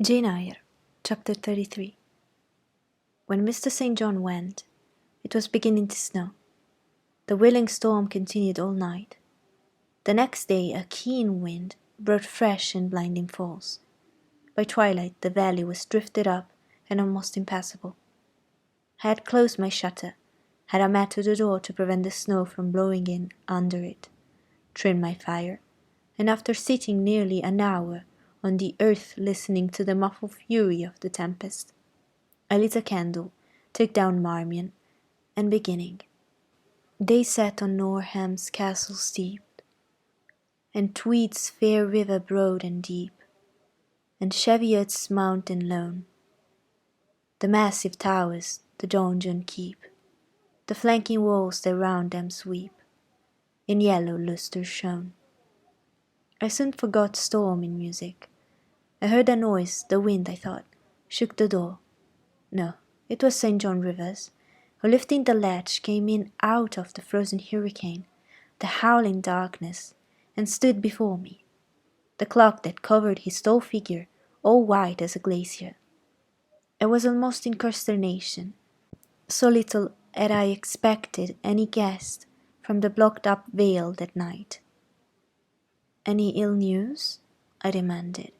Jane Eyre, Chapter 33. When Mr. St. John went, it was beginning to snow. The willing storm continued all night. The next day a keen wind brought fresh and blinding falls. By twilight the valley was drifted up and almost impassable. I had closed my shutter, had a mat to the door to prevent the snow from blowing in under it, trimmed my fire, and after sitting nearly an hour on the earth listening to the muffled fury of the tempest, I lit a candle, took down Marmion, and beginning. They sat on Norham's castle steep, and Tweed's fair river broad and deep, and Cheviot's mountain lone, the massive towers the donjon keep, the flanking walls that round them sweep, in yellow lustre shone. I soon forgot storm in music. I heard a noise, the wind, I thought, shook the door. No, it was St. John Rivers, who lifting the latch came in out of the frozen hurricane, the howling darkness, and stood before me, the cloak that covered his tall figure all white as a glacier. I was almost in consternation, so little had I expected any guest from the blocked-up vale that night. "Any ill news?" I demanded.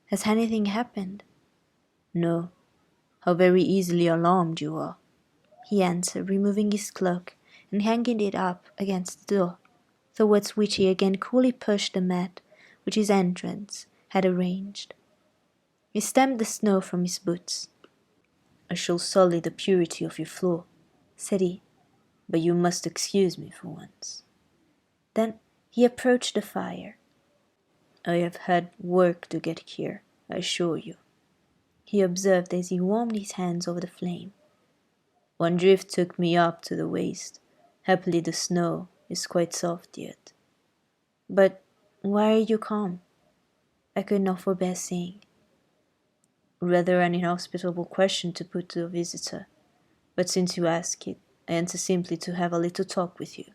"Has anything happened?" "No. How very easily alarmed you are," he answered, removing his cloak and hanging it up against the door, towards which he again coolly pushed the mat which his entrance had arranged. He stamped the snow from his boots. "I shall sully the purity of your floor," said he, "but you must excuse me for once." Then he approached the fire. "I have had work to get here, I assure you," he observed as he warmed his hands over the flame. "One drift took me up to the waist. Happily the snow is quite soft yet." "But why are you come?" I could not forbear saying. "Rather an inhospitable question to put to a visitor, but since you ask it, I answer simply to have a little talk with you.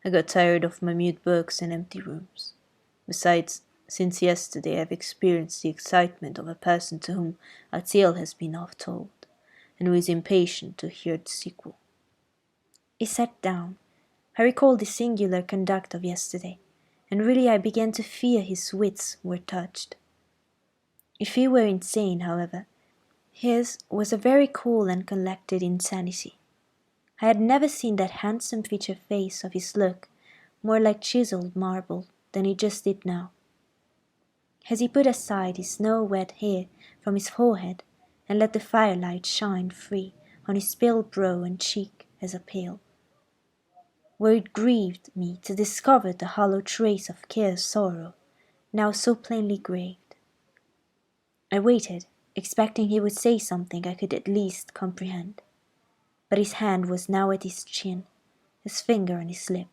I got tired of my mute books and empty rooms. Besides, since yesterday I have experienced the excitement of a person to whom a tale has been oft told, and who is impatient to hear the sequel." He sat down. I recalled his singular conduct of yesterday, and really I began to fear his wits were touched. If he were insane, however, his was a very cool and collected insanity. I had never seen that handsome featured face of his look more like chiselled marble than it just did now. As he put aside his snow-wet hair from his forehead and let the firelight shine free on his pale brow and cheek as a pale, where it grieved me to discover the hollow trace of care sorrow, now so plainly graved. I waited, expecting he would say something I could at least comprehend, but his hand was now at his chin, his finger on his lip.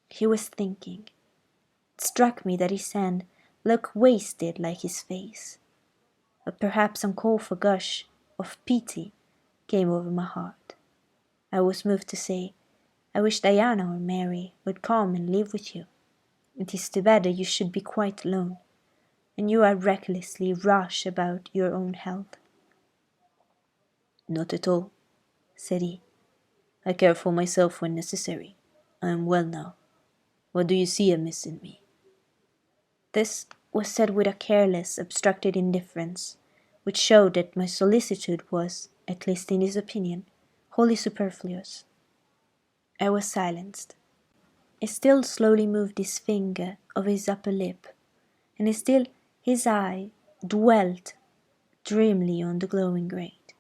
He was thinking. It struck me that his hand looked wasted like his face, but perhaps some call for gush of pity came over my heart. I was moved to say, "I wish Diana or Mary would come and live with you. It is too bad that you should be quite alone, and you are recklessly rash about your own health." "Not at all," said he. "I care for myself when necessary. I am well now. What do you see amiss in me?" This was said with a careless, abstracted indifference, which showed that my solicitude was, at least in his opinion, wholly superfluous. I was silenced. He still slowly moved his finger over his upper lip, and still his eye dwelt dreamily on the glowing grate.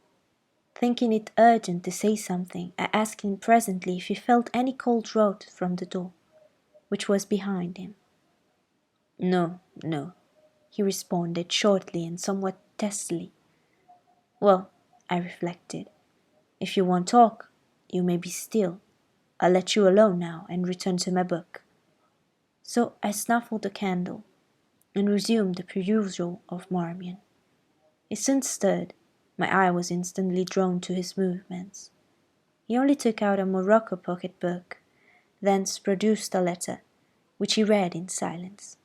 Thinking it urgent to say something, I asked him presently if he felt any cold draught from the door, which was behind him. "No, no," he responded shortly and somewhat testily. "Well," I reflected, "if you won't talk, you may be still. I'll let you alone now and return to my book." So I snuffled the candle and resumed the perusal of Marmion. He soon stirred. My eye was instantly drawn to his movements. He only took out a morocco pocket-book, thence produced a letter, which he read in silence,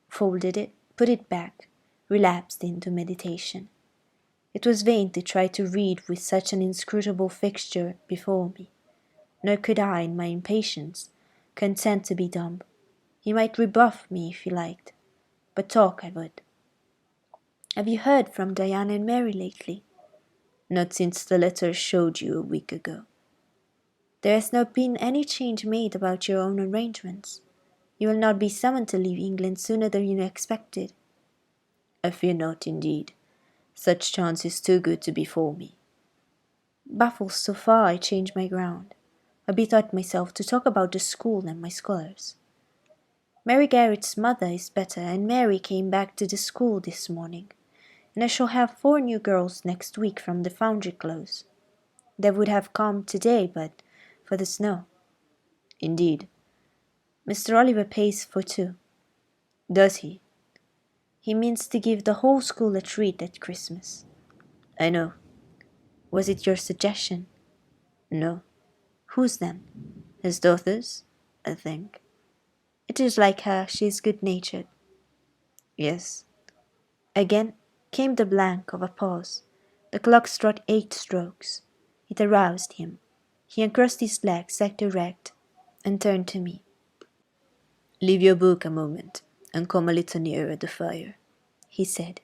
folded it, put it back, relapsed into meditation. It was vain to try to read with such an inscrutable fixture before me, nor could I, in my impatience, consent to be dumb. He might rebuff me if he liked, but talk I would. Have you heard from Diana and Mary lately? Not since the letter showed you a week ago. There has not been any change made about your own arrangements. You will not be summoned to leave England sooner than you expected. I fear not, indeed. Such chance is too good to befall me. Baffled so far, I change my ground. I bethought myself to talk about the school and my scholars. Mary Garrett's mother is better, and Mary came back to the school this morning, and I shall have 4 new girls next week from the Foundry Close. They would have come today, but for the snow. Indeed. Mr. Oliver pays for 2. Does he? He means to give the whole school a treat at Christmas. I know. Was it your suggestion? No. Whose then? His daughter's, I think. It is like her, she is good-natured. Yes. Again came the blank of a pause. The clock struck 8 strokes. It aroused him. He uncrossed his legs, sat erect, and turned to me. Leave your book a moment, and come a little nearer the fire, he said.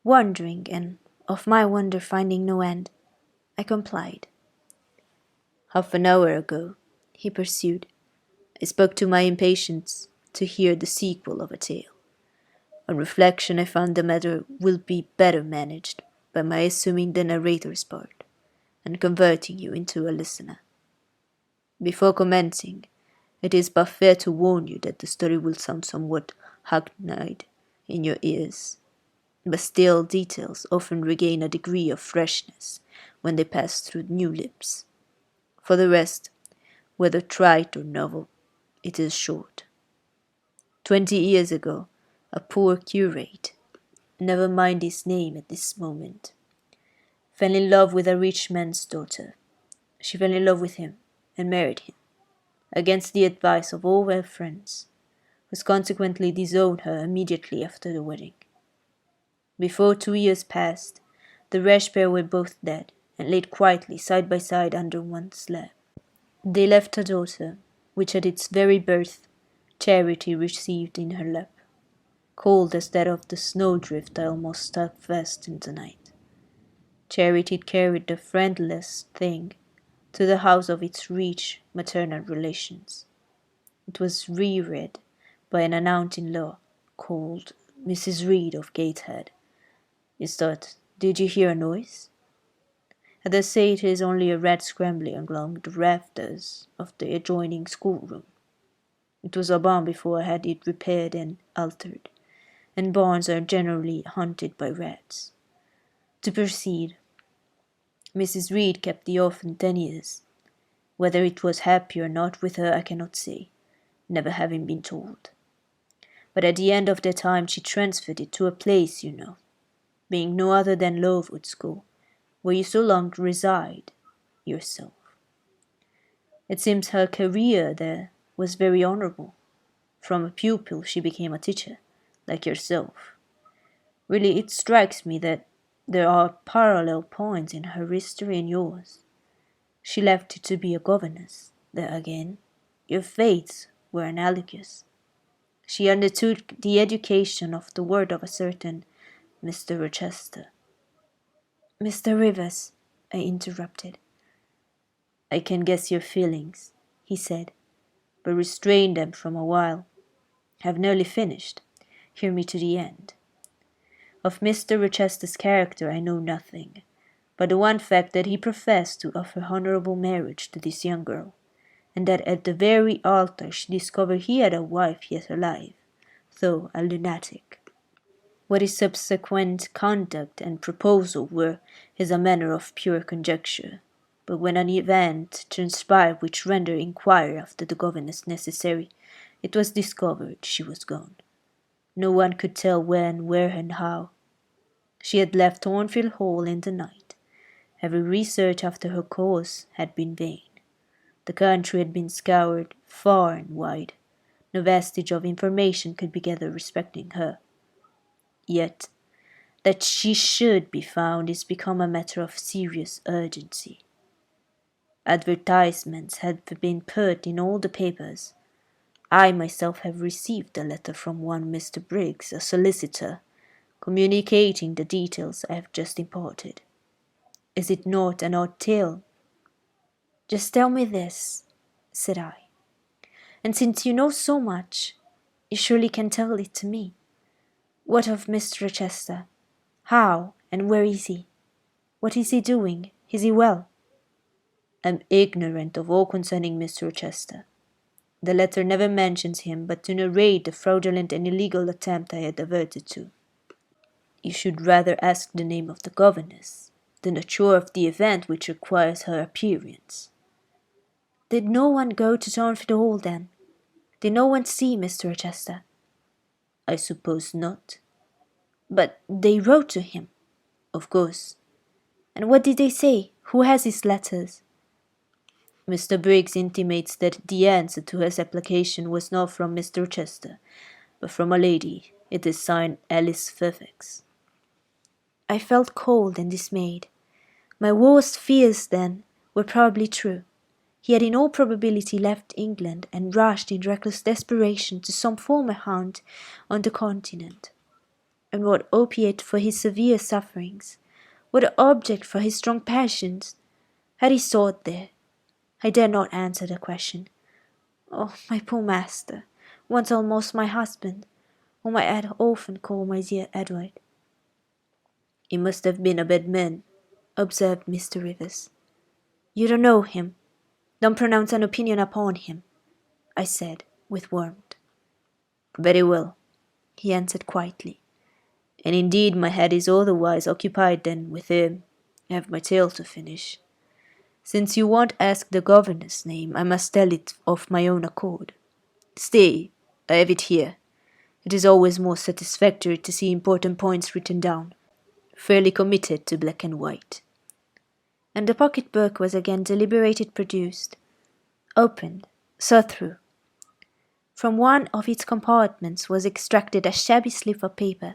Wondering, and of my wonder finding no end, I complied. Half an hour ago, he pursued, I spoke to my impatience to hear the sequel of a tale. On reflection, I found the matter will be better managed by my assuming the narrator's part, and converting you into a listener. Before commencing, it is but fair to warn you that the story will sound somewhat hackneyed in your ears, but still details often regain a degree of freshness when they pass through new lips. For the rest, whether trite or novel, it is short. 20 years ago, a poor curate, never mind his name at this moment, fell in love with a rich man's daughter. She fell in love with him and married him, against the advice of all her friends, who consequently disowned her immediately after the wedding. Before 2 years passed, the rash pair were both dead, and laid quietly side by side under one slab. They left a daughter, which at its very birth Charity received in her lap, cold as that of the snowdrift I almost stuck fast in the night. Charity carried the friendless thing to the house of its rich maternal relations. It was reared by an aunt-in-law called Mrs. Reed of Gateshead. You start, did you hear a noise? I dare say it is only a rat scrambling along the rafters of the adjoining schoolroom. It was a barn before I had it repaired and altered, and barns are generally haunted by rats. To proceed, Mrs. Reed kept the orphan 10 years. Whether it was happy or not with her I cannot say, never having been told. But at the end of that time she transferred it to a place, you know, being no other than Lowood School, where you so long reside yourself. It seems her career there was very honourable. From a pupil she became a teacher, like yourself. Really, it strikes me that there are parallel points in her history and yours. She left you to be a governess. There again, your fates were analogous. She undertook the education of the word of a certain Mr. Rochester. Mr. Rivers, I interrupted. I can guess your feelings, he said, but restrain them from a while. Have nearly finished. Hear me to the end. Of Mr. Rochester's character I know nothing, but the one fact that he professed to offer honourable marriage to this young girl, and that at the very altar she discovered he had a wife yet alive, though a lunatic. What his subsequent conduct and proposal were is a matter of pure conjecture, but when an event transpired which rendered inquiry after the governess necessary, it was discovered she was gone. No one could tell when, where, and how. She had left Thornfield Hall in the night. Every research after her cause had been vain. The country had been scoured far and wide. No vestige of information could be gathered respecting her. Yet, that she should be found is become a matter of serious urgency. Advertisements have been put in all the papers. I myself have received a letter from one Mr. Briggs, a solicitor, communicating the details I have just imparted. Is it not an odd tale? Just tell me this, said I, and since you know so much, you surely can tell it to me. What of Mr. Rochester? How and where is he? What is he doing? Is he well? I am ignorant of all concerning Mr. Rochester. The letter never mentions him but to narrate the fraudulent and illegal attempt I had averted to. You should rather ask the name of the governess, the nature of the event which requires her appearance. Did no one go to Thornfield Hall then? Did no one see Mr. Rochester? I suppose not. But they wrote to him? Of course. And what did they say? Who has his letters? Mr. Briggs intimates that the answer to his application was not from Mr. Rochester, but from a lady. It is signed Alice Fairfax. I felt cold and dismayed. My worst fears, then, were probably true. He had in all probability left England and rushed in reckless desperation to some former haunt on the continent. And what opiate for his severe sufferings, what object for his strong passions, had he sought there? I dare not answer the question. Oh, my poor master, once almost my husband, whom I had often called my dear Edward. He must have been a bad man, observed Mr. Rivers. You don't know him. Don't pronounce an opinion upon him, I said with warmth. Very well, he answered quietly. And indeed my head is otherwise occupied than with him. I have my tale to finish. Since you won't ask the governess' name, I must tell it of my own accord. Stay, I have it here. It is always more satisfactory to see important points written down, fairly committed to black and white. And the pocket-book was again deliberately produced, opened, sought through. From one of its compartments was extracted a shabby slip of paper,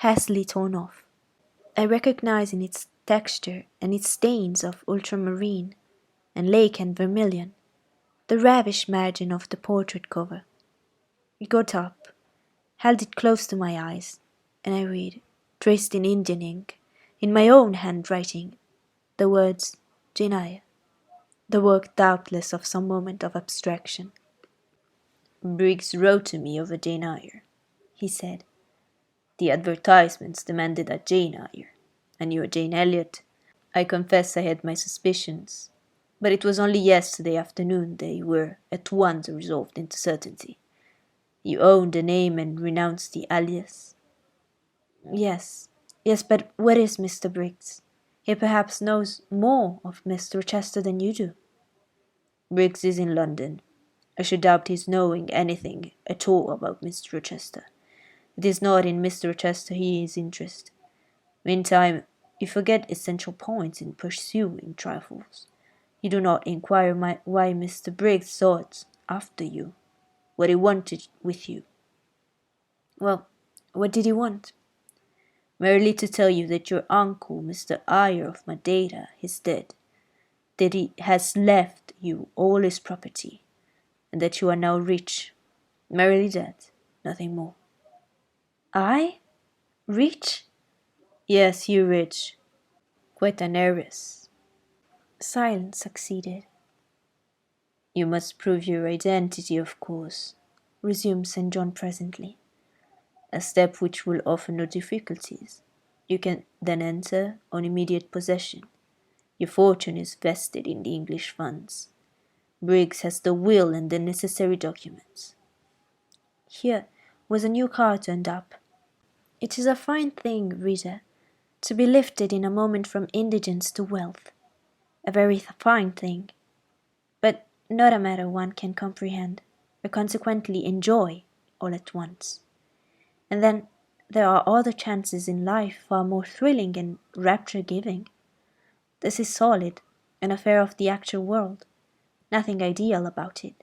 hastily torn off. I recognized in its texture and its stains of ultramarine and lake and vermilion the ravished margin of the portrait cover. I got up, held it close to my eyes, and I read, traced in Indian ink, in my own handwriting, the words Jane Eyre, the work doubtless of some moment of abstraction. Briggs wrote to me of a Jane Eyre, he said. The advertisements demanded a Jane Eyre. I knew a Jane Elliot. I confess I had my suspicions, but it was only yesterday afternoon they were at once resolved into certainty. You own the name and renounce the alias? Yes, but where is Mr. Briggs? He perhaps knows more of Mr. Rochester than you do. Briggs is in London. I should doubt his knowing anything at all about Mr. Rochester. It is not in Mr. Rochester he is interested. Meantime, you forget essential points in pursuing trifles. You do not inquire why Mr. Briggs sought after you, what he wanted with you. Well, what did he want? Merely to tell you that your uncle, Mr. Eyre of Madeira, is dead, that he has left you all his property, and that you are now rich. Merely that, nothing more. I? Rich? Yes, you rich. Quite an heiress. Silence succeeded. You must prove your identity, of course, resumed St. John presently, a step which will offer no difficulties. You can then enter on immediate possession. Your fortune is vested in the English funds. Briggs has the will and the necessary documents. Here was a new car turned up. It is a fine thing, reader, to be lifted in a moment from indigence to wealth. A very fine thing, but not a matter one can comprehend, or consequently enjoy, all at once. And then there are other chances in life far more thrilling and rapture-giving. This is solid, an affair of the actual world, nothing ideal about it.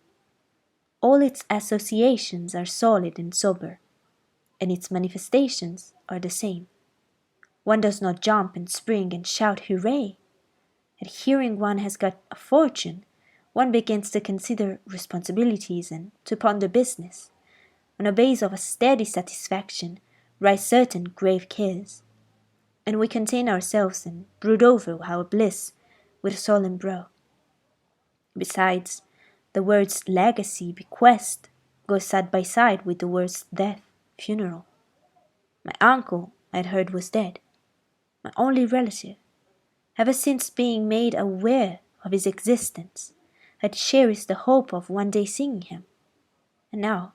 All its associations are solid and sober, and its manifestations are the same. One does not jump and spring and shout hooray. At hearing one has got a fortune, one begins to consider responsibilities and to ponder business. On a base of a steady satisfaction rise certain grave cares, and we contain ourselves and brood over our bliss with a solemn brow. Besides, the words legacy, bequest go side by side with the words death, funeral. My uncle, I'd heard, was dead, my only relative. Ever since being made aware of his existence, I'd cherished the hope of one day seeing him, and now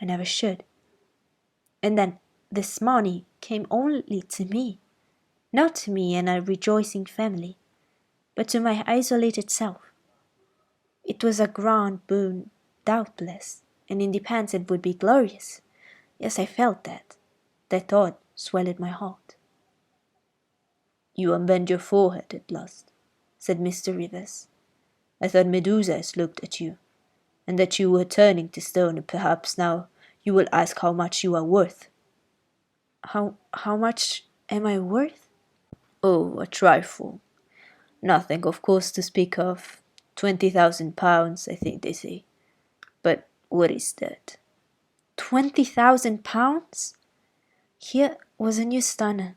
I never should. And then this money came only to me, not to me and a rejoicing family, but to my isolated self. It was a grand boon, doubtless, and in the past it would be glorious. Yes, I felt that. That thought swelled my heart. You unbend your forehead at last, said Mr. Rivers. I thought Medusa has looked at you, and that you were turning to stone, and perhaps now you will ask how much you are worth. How much am I worth? Oh, a trifle. Nothing, of course, to speak of. 20,000 pounds, I think they say. But what is that? 20,000 pounds? Here was a new stunner.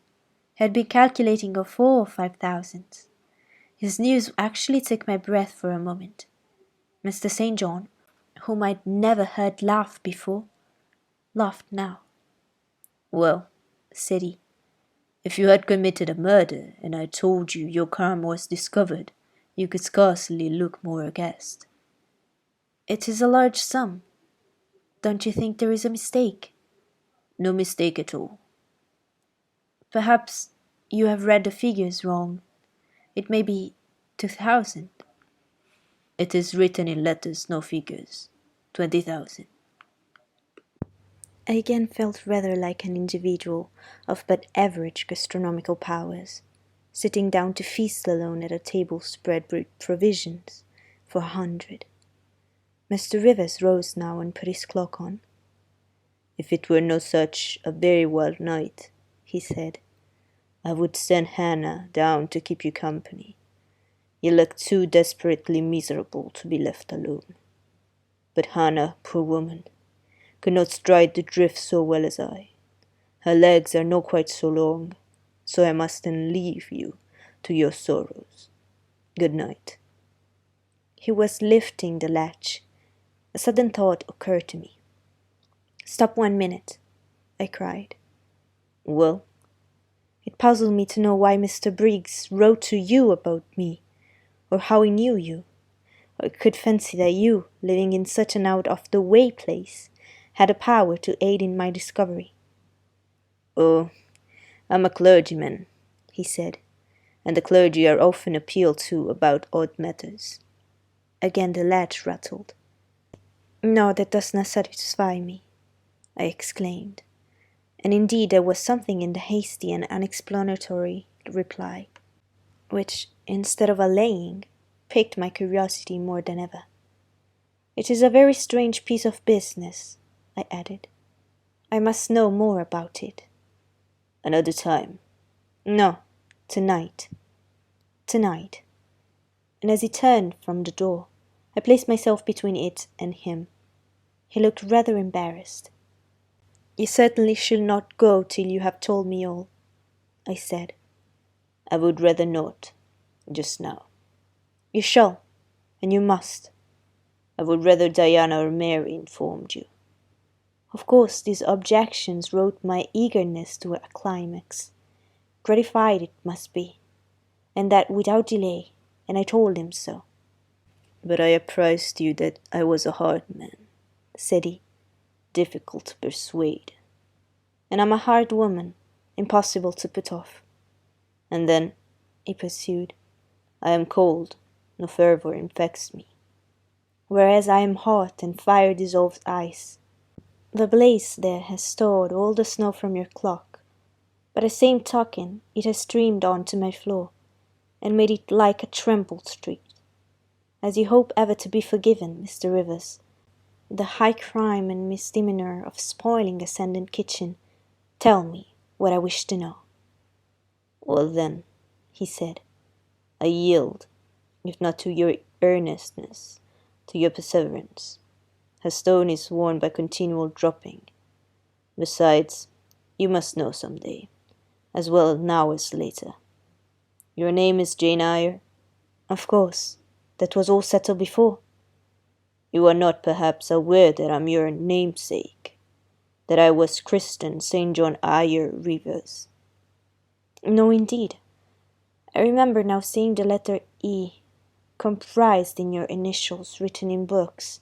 He had been calculating of 4 or 5,000. His news actually took my breath for a moment. Mr. St. John, whom I'd never heard laugh before, laughed now. Well, said he, if you had committed a murder and I told you your crime was discovered, you could scarcely look more aghast. It is a large sum. Don't you think there is a mistake? No mistake at all. Perhaps you have read the figures wrong. It may be 2,000. It is written in letters, no figures. 20,000. I again felt rather like an individual of but average gastronomical powers, sitting down to feast alone at a table spread with provisions for 100. Mr. Rivers rose now and put his cloak on. If it were no such a very wild night, he said, I would send Hannah down to keep you company. You look too desperately miserable to be left alone. But Hannah, poor woman, could not stride the drift so well as I. Her legs are not quite so long, so I must then leave you to your sorrows. Good night. He was lifting the latch. A sudden thought occurred to me. Stop 1 minute, I cried. Well? It puzzled me to know why Mr. Briggs wrote to you about me, or how he knew you. I could fancy that you, living in such an out-of-the-way place, had a power to aid in my discovery. Oh, I'm a clergyman, he said, and the clergy are often appealed to about odd matters. Again the latch rattled. No, that does not satisfy me, I exclaimed. And indeed there was something in the hasty and unexplanatory reply, which, instead of allaying, piqued my curiosity more than ever. It is a very strange piece of business, I added. I must know more about it. Another time. No, tonight. Tonight. And as he turned from the door, I placed myself between it and him. He looked rather embarrassed. You certainly should not go till you have told me all, I said. I would rather not, just now. You shall, and you must. I would rather Diana or Mary informed you. Of course, these objections wrought my eagerness to a climax. Gratified it must be, and that without delay, and I told him so. But I apprised you that I was a hard man, said he, difficult to persuade. And I'm a hard woman, impossible to put off. And then, he pursued, I am cold, no fervour infects me. Whereas I am hot, and fire dissolves ice. The blaze there has stored all the snow from your clock. By the same token, it has streamed on to my floor, and made it like a trampled street. As you hope ever to be forgiven, Mr. Rivers, the high crime and misdemeanour of spoiling a Sandon kitchen, tell me, what I wish to know. Well then, he said, I yield, if not to your earnestness, to your perseverance. A stone is worn by continual dropping. Besides, you must know some day, as well now as later. Your name is Jane Eyre? Of course, that was all settled before. You are not perhaps aware that I am your namesake, that I was christened St. John Eyre Rivers. No, indeed. I remember now seeing the letter E comprised in your initials written in books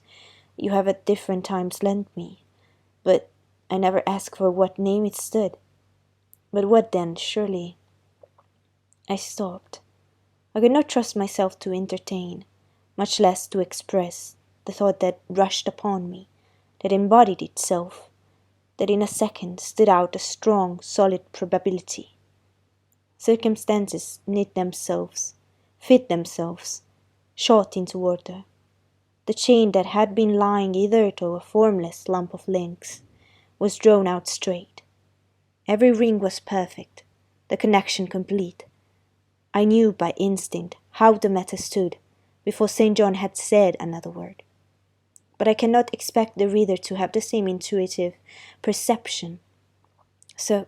you have at different times lent me, but I never asked for what name it stood. But what then, surely? I stopped. I could not trust myself to entertain, much less to express, the thought that rushed upon me, that embodied itself, that in a second stood out a strong, solid probability. Circumstances knit themselves, fit themselves, shot into order. The chain that had been lying hitherto a formless lump of links was drawn out straight. Every ring was perfect, the connection complete. I knew by instinct how the matter stood before St. John had said another word. But I cannot expect the reader to have the same intuitive perception, so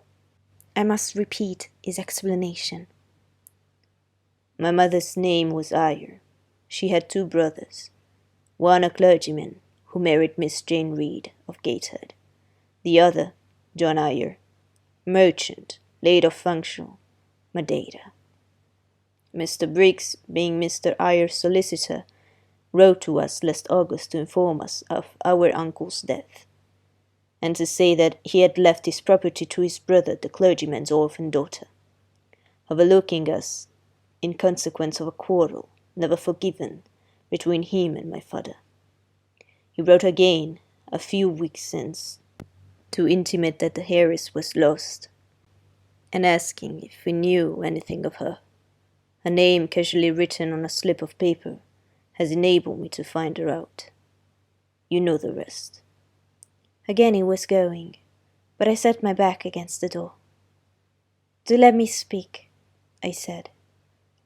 I must repeat his explanation. My mother's name was Eyre. She had 2 brothers, one a clergyman who married Miss Jane Reed of Gateshead, the other, John Eyre, merchant, late of Funchal, Madeira. Mr. Briggs, being Mr. Eyre's solicitor, wrote to us last August to inform us of our uncle's death, and to say that he had left his property to his brother, the clergyman's orphan daughter, overlooking us in consequence of a quarrel never forgiven between him and my father. He wrote again a few weeks since to intimate that the heiress was lost, and asking if we knew anything of her. A name casually written on a slip of paper has enabled me to find her out. You know the rest. Again he was going, but I set my back against the door. Do let me speak, I said.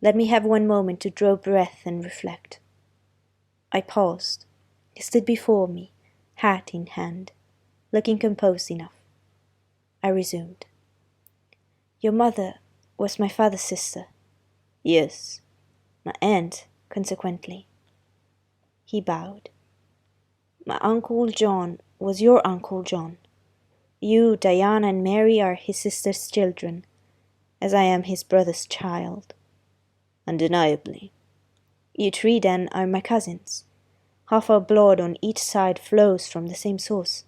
Let me have one moment to draw breath and reflect. I paused. He stood before me, hat in hand, looking composed enough. I resumed. Your mother was my father's sister. Yes. My aunt, consequently. He bowed. My Uncle John was your Uncle John. You, Diana, and Mary are his sister's children, as I am his brother's child. Undeniably. You 3 then are my cousins. Half our blood on each side flows from the same source.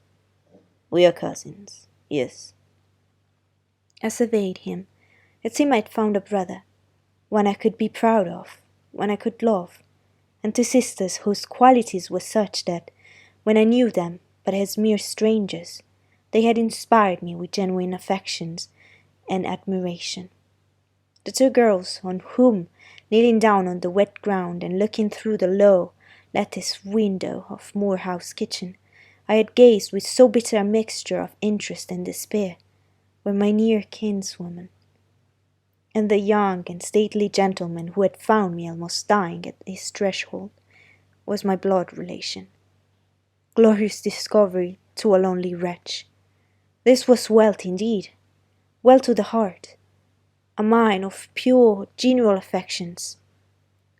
We are cousins, yes. I surveyed him. It seemed I'd found a brother, one I could be proud of, one I could love, and 2 sisters whose qualities were such that, when I knew them but as mere strangers, they had inspired me with genuine affections and admiration. The 2 girls on whom, kneeling down on the wet ground and looking through the low lattice window of Moor House kitchen, I had gazed with so bitter a mixture of interest and despair, were my near kinswoman. And the young and stately gentleman who had found me almost dying at his threshold was my blood relation. Glorious discovery to a lonely wretch. This was wealth indeed, well to the heart, a mine of pure, genial affections.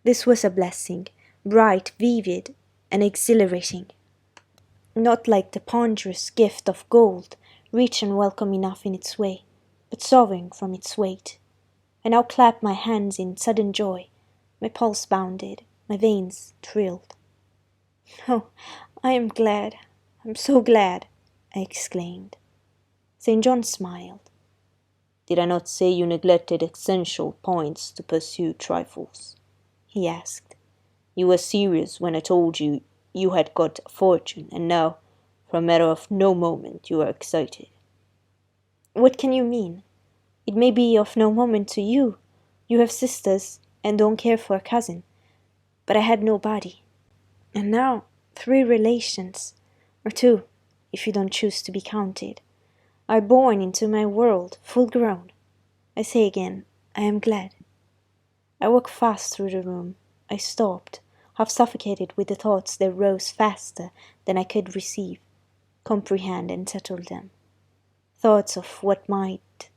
This was a blessing, bright, vivid, and exhilarating. Not like the ponderous gift of gold, rich and welcome enough in its way, but sovereign from its weight. I now clapped my hands in sudden joy. My pulse bounded, my veins thrilled. Oh, I am glad, I'm so glad, I exclaimed. St. John smiled. Did I not say you neglected essential points to pursue trifles? He asked. You were serious when I told you you had got a fortune, and now, for a matter of no moment, you are excited. What can you mean? It may be of no moment to you. You have sisters, and don't care for a cousin. But I had nobody. And now 3 relations, or 2, if you don't choose to be counted. are born into my world, full grown. I say again, I am glad. I walked fast through the room. I stopped, half suffocated with the thoughts that rose faster than I could receive, comprehend, and settle them. Thoughts of what might,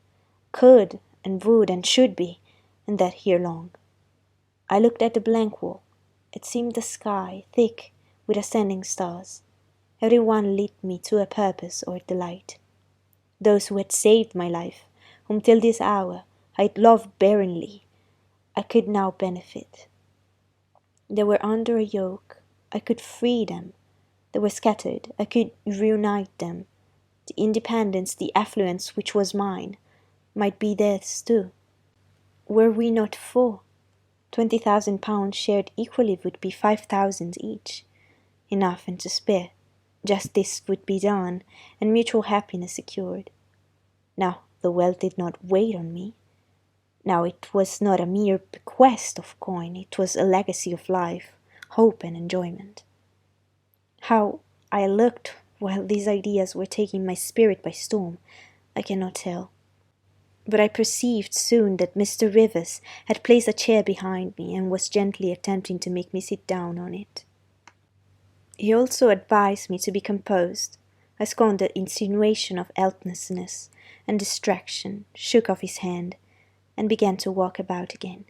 could, and would, and should be, and that here long. I looked at the blank wall. It seemed the sky, thick with ascending stars. Every one lit me to a purpose or delight. Those who had saved my life, whom till this hour I had loved barrenly, I could now benefit. They were under a yoke, I could free them. They were scattered, I could reunite them. The independence, the affluence which was mine, might be theirs too. Were we not four? £20,000 shared equally would be 5,000 each. Enough and to spare. Justice would be done, and mutual happiness secured. Now the wealth did not wait on me. Now it was not a mere bequest of coin, it was a legacy of life, hope, and enjoyment. How I looked while these ideas were taking my spirit by storm, I cannot tell. But I perceived soon that Mr. Rivers had placed a chair behind me and was gently attempting to make me sit down on it. He also advised me to be composed. I scorned the insinuation of helplessness and distraction, shook off his hand, and began to walk about again.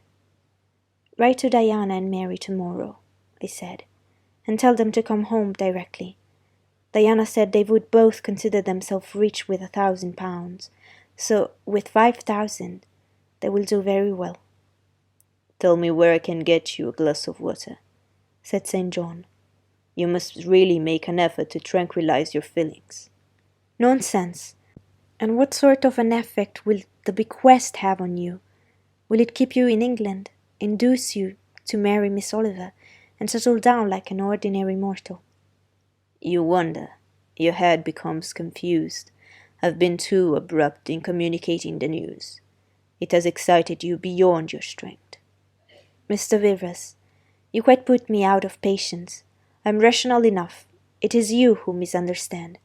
Write to Diana and Mary tomorrow, I said, and tell them to come home directly. Diana said they would both consider themselves rich with £1,000, so with 5,000 they will do very well. Tell me where I can get you a glass of water, said St. John. You must really make an effort to tranquilize your feelings. Nonsense! And what sort of an effect will the bequest have on you? Will it keep you in England, induce you to marry Miss Oliver, and settle down like an ordinary mortal? You wonder. Your head becomes confused. I've been too abrupt in communicating the news. It has excited you beyond your strength. Mr. Rivers, you quite put me out of patience. I am rational enough. It is you who misunderstand,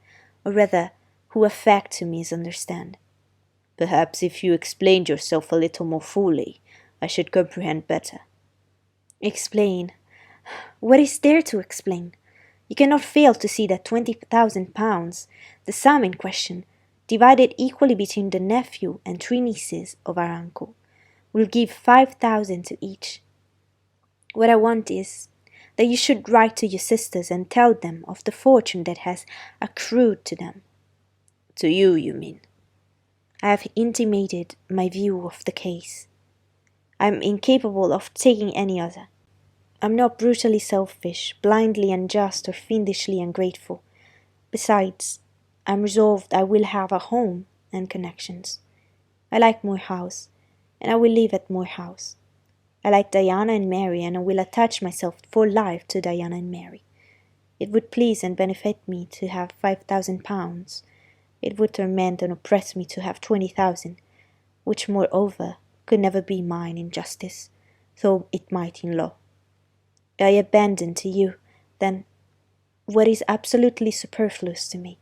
or rather, who affect to misunderstand. Perhaps if you explained yourself a little more fully, I should comprehend better. Explain? What is there to explain? You cannot fail to see that £20,000, the sum in question, divided equally between the nephew and 3 nieces of our uncle, will give 5,000 to each. What I want is that you should write to your sisters and tell them of the fortune that has accrued to them. To you, you mean? I have intimated my view of the case. I am incapable of taking any other. I am not brutally selfish, blindly unjust, or fiendishly ungrateful. Besides, I am resolved I will have a home and connections. I like Moor House, and I will live at Moor House. I like Diana and Mary, and I will attach myself for life to Diana and Mary. It would please and benefit me to have £5,000. It would torment and oppress me to have 20,000, which, moreover, could never be mine in justice, though it might in law. I abandon to you, then, what is absolutely superfluous to me.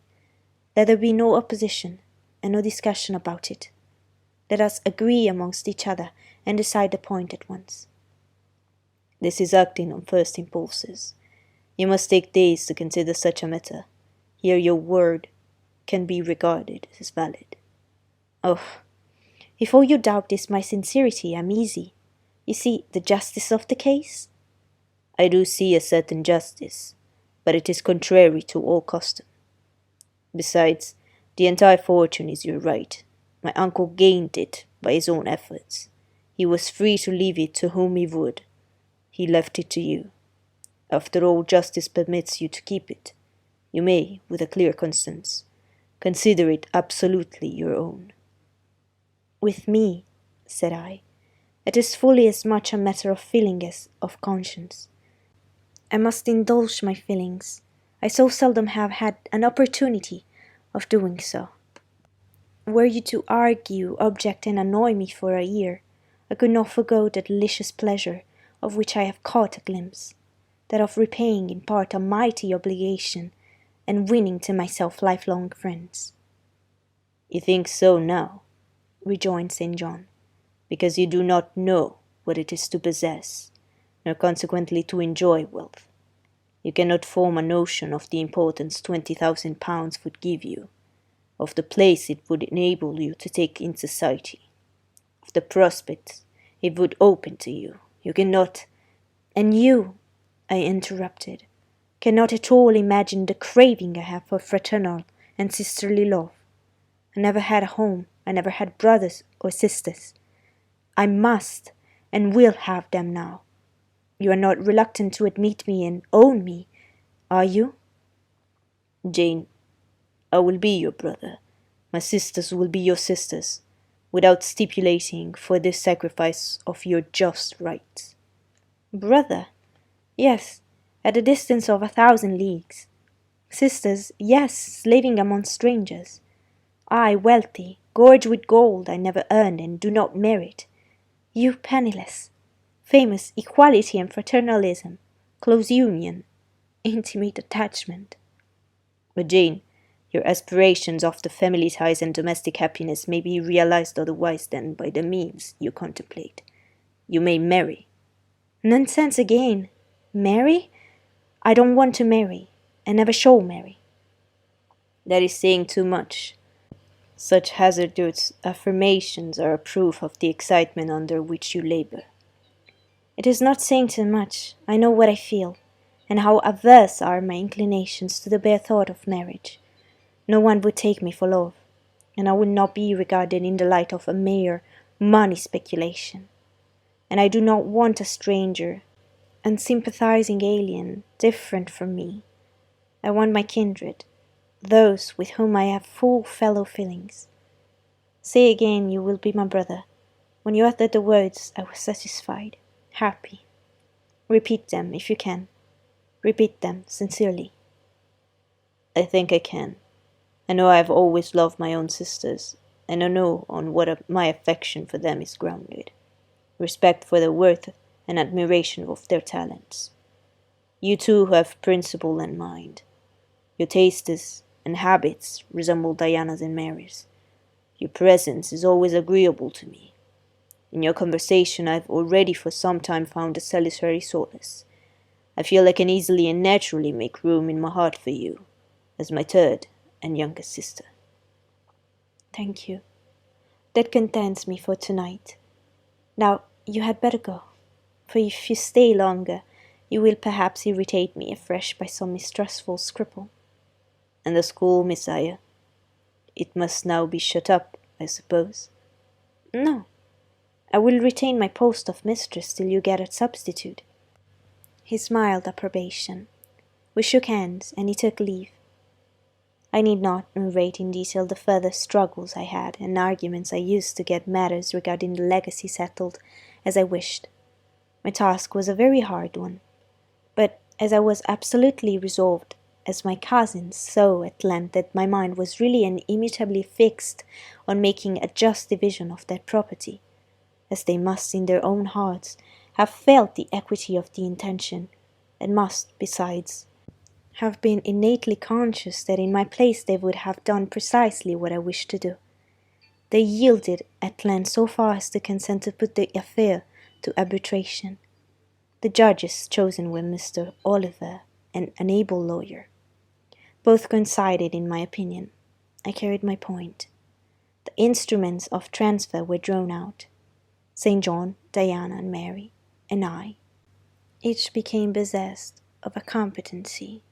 Let there be no opposition and no discussion about it. Let us agree amongst each other and decide the point at once. This is acting on first impulses. You must take days to consider such a matter. Here your word can be regarded as valid. Oh, if all you doubt is my sincerity, I'm easy. You see the justice of the case? I do see a certain justice, but it is contrary to all custom. Besides, the entire fortune is your right. My uncle gained it by his own efforts. He was free to leave it to whom he would. He left it to you. After all, justice permits you to keep it. You may, with a clear conscience, consider it absolutely your own. With me, said I, it is fully as much a matter of feeling as of conscience. I must indulge my feelings. I so seldom have had an opportunity of doing so. Were you to argue, object, and annoy me for a year, I could not forego the delicious pleasure of which I have caught a glimpse, that of repaying in part a mighty obligation and winning to myself lifelong friends. You think so now, rejoined St. John, because you do not know what it is to possess, nor consequently to enjoy wealth. You cannot form a notion of the importance £20,000 would give you, of the place it would enable you to take in society, of the prospects it would open to you. You cannot, and you, I interrupted, cannot at all imagine the craving I have for fraternal and sisterly love. I never had a home, I never had brothers or sisters. I must and will have them now. You are not reluctant to admit me and own me, are you? Jane, I will be your brother. My sisters will be your sisters, without stipulating for the sacrifice of your just rights. Brother, yes, at a distance of 1,000 leagues. Sisters, yes, slaving among strangers. I, wealthy, gorged with gold I never earned and do not merit. You, penniless. Famous equality and fraternalism, close union, intimate attachment. But Jane, your aspirations after family ties and domestic happiness may be realized otherwise than by the means you contemplate. You may marry. Nonsense again. Marry? I don't want to marry, and never shall marry. That is saying too much. Such hazardous affirmations are a proof of the excitement under which you labor. It is not saying too much. I know what I feel, and how averse are my inclinations to the bare thought of marriage. No one would take me for love, and I would not be regarded in the light of a mere money speculation. And I do not want a stranger, unsympathizing alien, different from me. I want my kindred, those with whom I have full fellow feelings. Say again you will be my brother. When you uttered the words, I was satisfied, happy. Repeat them, if you can. Repeat them sincerely. I think I can. I know I have always loved my own sisters, and I know on what my affection for them is grounded. Respect for their worth and admiration of their talents. You too have principle and mind. Your tastes and habits resemble Diana's and Mary's. Your presence is always agreeable to me. In your conversation I have already for some time found a salutary solace. I feel I can easily and naturally make room in my heart for you, as my third and youngest sister. Thank you. That contents me for tonight. Now you had better go, for if you stay longer, you will perhaps irritate me afresh by some mistrustful scruple. And the school, Miss Eyre? It must now be shut up, I suppose. No, I will retain my post of mistress till you get a substitute. He smiled approbation. We shook hands, and he took leave. I need not narrate in detail the further struggles I had and arguments I used to get matters regarding the legacy settled as I wished. My task was a very hard one, but as I was absolutely resolved, as my cousins saw at length that my mind was really and immutably fixed on making a just division of that property, as they must in their own hearts have felt the equity of the intention, and must, besides, have been innately conscious that in my place they would have done precisely what I wished to do. They yielded at length so far as to consent to put the affair to arbitration. The judges chosen were Mr. Oliver and an able lawyer. Both coincided in my opinion. I carried my point. The instruments of transfer were drawn out. St. John, Diana, and Mary, and I, each became possessed of a competency